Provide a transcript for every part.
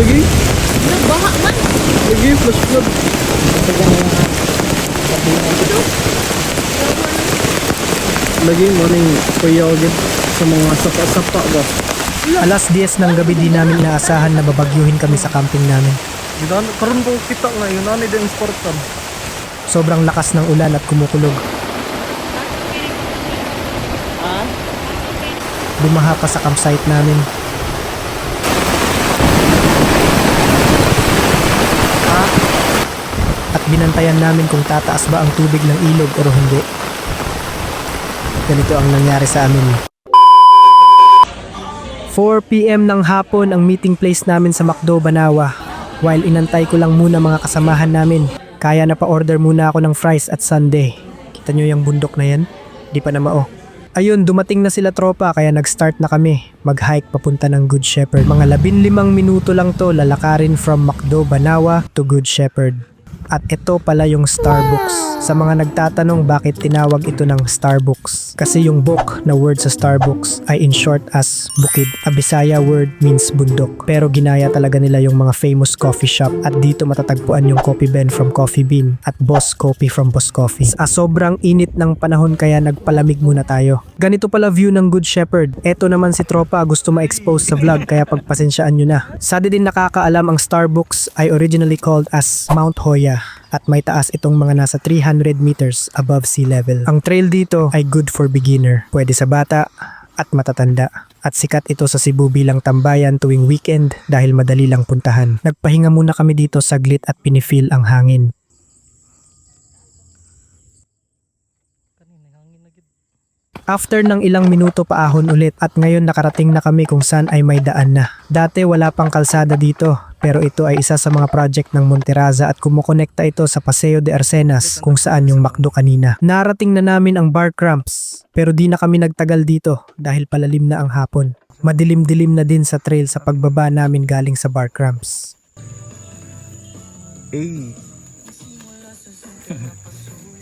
Lagi, Nabaha man. lagi, flash flood. Lagi, morning kuya agad sa mga sapa-sapa ba? Alas 10 ng gabi di namin inaasahan na babagyuhin kami sa camping namin. Karon ko kita nga, yun na din sportan. Sobrang lakas ng ulan at kumukulog. Bumaha pa sa campsite namin. At binantayan namin kung tataas ba ang tubig ng ilog o hindi. Ganito ang nangyari sa amin. 4 PM ng hapon ang meeting place namin sa McDo, Banawa. While inantay ko lang muna mga kasamahan namin, kaya na pa-order muna ako ng fries at sundae. Kita nyo yung bundok na yan? Di pa na mao. Ayun, dumating na sila tropa kaya nag-start na kami. Mag-hike papunta ng Good Shepherd. Mga 15 minuto lang to lalakarin from McDo, Banawa to Good Shepherd. At ito pala yung Starbucks. Sa mga nagtatanong bakit tinawag ito ng Starbucks. Kasi yung book na word sa Starbucks ay in short as bukid. A Bisaya word means bundok. Pero ginaya talaga nila yung mga famous coffee shop. At dito matatagpuan yung Coffee Ben from Coffee Bean at Boss Coffee from Boss Coffee. Sa sobrang init ng panahon kaya nagpalamig muna tayo. Ganito pala view ng Good Shepherd. Eto naman si tropa gusto ma-expose sa vlog kaya pagpasensyaan nyo na. Sa din nakakaalam ang Starbucks ay originally called as Mount Hoya. At may taas itong mga nasa 300 meters above sea level. Ang trail dito ay good for beginner. Pwede sa bata at matatanda. At sikat ito sa Cebu bilang tambayan tuwing weekend dahil madali lang puntahan. Nagpahinga muna kami dito saglit at pinifeel ang hangin. After ng ilang minuto paahon ulit at ngayon nakarating na kami kung saan ay may daan na. Dati wala pang kalsada dito pero ito ay isa sa mga project ng Monteraza at kumukonekta ito sa Paseo de Arcenas kung saan yung McDo kanina. Narating na namin ang bar cramps pero di na kami nagtagal dito dahil palalim na ang hapon. Madilim-dilim na din sa trail sa pagbaba namin galing sa bar cramps.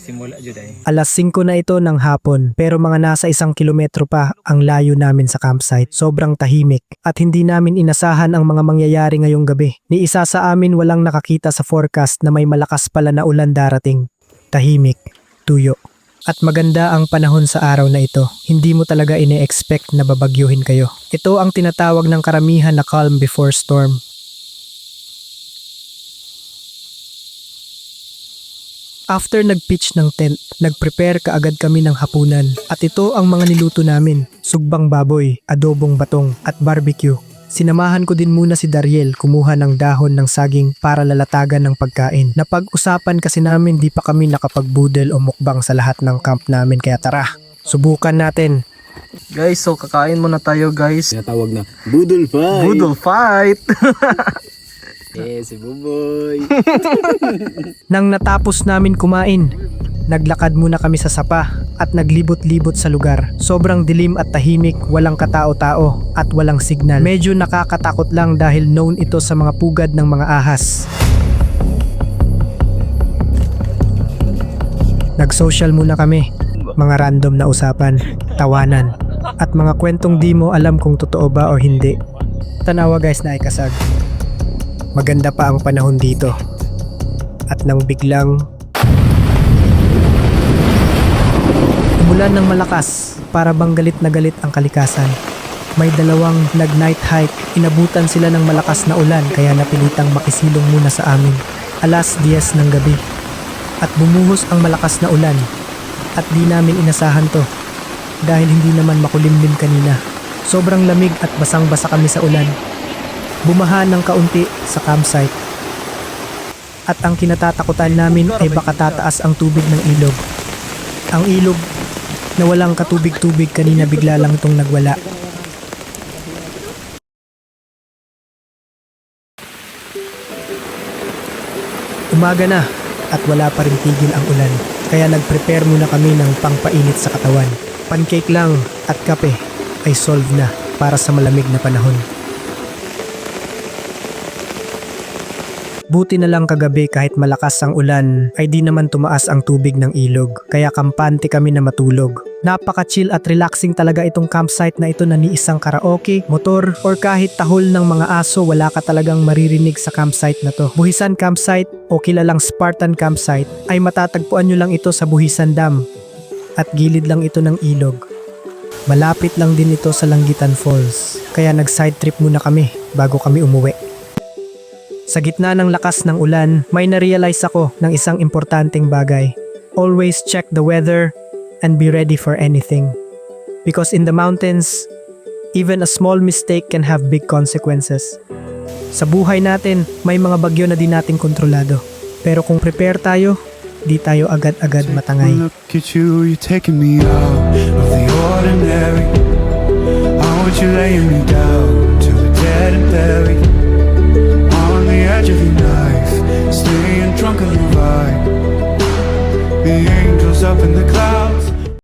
Simula jud ay. Alas 5 na ito ng hapon pero mga nasa 1 kilometro pa ang layo namin sa campsite. Sobrang tahimik at hindi namin inasahan ang mga mangyayari ngayong gabi. Ni isa sa amin walang nakakita sa forecast na may malakas pala na ulan darating. Tahimik, tuyo. At maganda ang panahon sa araw na ito. Hindi mo talaga ine-expect na babagyuhin kayo. Ito ang tinatawag ng karamihan na calm before storm. After nag-pitch ng tent, nag-prepare kaagad kami ng hapunan. At ito ang mga niluto namin, sugbang baboy, adobong batong at barbecue. Sinamahan ko din muna si Dariel kumuha ng dahon ng saging para lalatagan ng pagkain. Napag-usapan kasi namin di pa kami nakapag-budel o mukbang sa lahat ng camp namin kaya tara, subukan natin. Guys, so kakain muna tayo guys. Tinatawag na Budol Fight. Budol fight! Si Buboy. Nang natapos namin kumain, naglakad muna kami sa sapa at naglibot-libot sa lugar. Sobrang dilim at tahimik, walang katao-tao at walang signal. Medyo nakakatakot lang dahil known ito sa mga pugad ng mga ahas. Nag-social muna kami. Mga random na usapan, tawanan, at mga kwentong di mo alam kung totoo ba o hindi. Tanawa guys na ikasag. Maganda pa ang panahon dito. At nang biglang umulan ng malakas para bang galit na galit ang kalikasan. May dalawang nag-night hike, inabutan sila ng malakas na ulan kaya napilitang makisilong muna sa amin. Alas 10 ng gabi at bumuhos ang malakas na ulan at di namin inasahan to dahil hindi naman makulimlim kanina. Sobrang lamig at basang-basa kami sa ulan. Bumaha ng kaunti sa campsite. At ang kinatatakutan namin ay baka tataas ang tubig ng ilog. Ang ilog na walang katubig-tubig kanina bigla lang itong nagwala. Umaga na at wala pa rin tigil ang ulan. Kaya nag-prepare muna kami ng pangpainit sa katawan. Pancake lang at kape ay solve na para sa malamig na panahon. Buti na lang kagabi kahit malakas ang ulan ay di naman tumaas ang tubig ng ilog, kaya kampante kami na matulog. Napaka-chill at relaxing talaga itong campsite na ito na ni isang karaoke, motor, or kahit tahol ng mga aso wala ka talagang maririnig sa campsite na to. Buhisan Campsite o kilalang Spartan Campsite ay matatagpuan nyo lang ito sa Buhisan Dam at gilid lang ito ng ilog. Malapit lang din ito sa Langitan Falls, kaya nag-side trip muna kami bago kami umuwi. Sa gitna ng lakas ng ulan, may na-realize ako ng isang importanteng bagay. Always check the weather and be ready for anything. Because in the mountains, even a small mistake can have big consequences. Sa buhay natin, may mga bagyo na di natin kontrolado. Pero kung prepare tayo, di tayo agad-agad matangay. Look at you, you're taking me out of the ordinary. I want you laying me down to the dead and buried. On the edge of your knife, staying drunk on your vibe. The angels up in the clouds.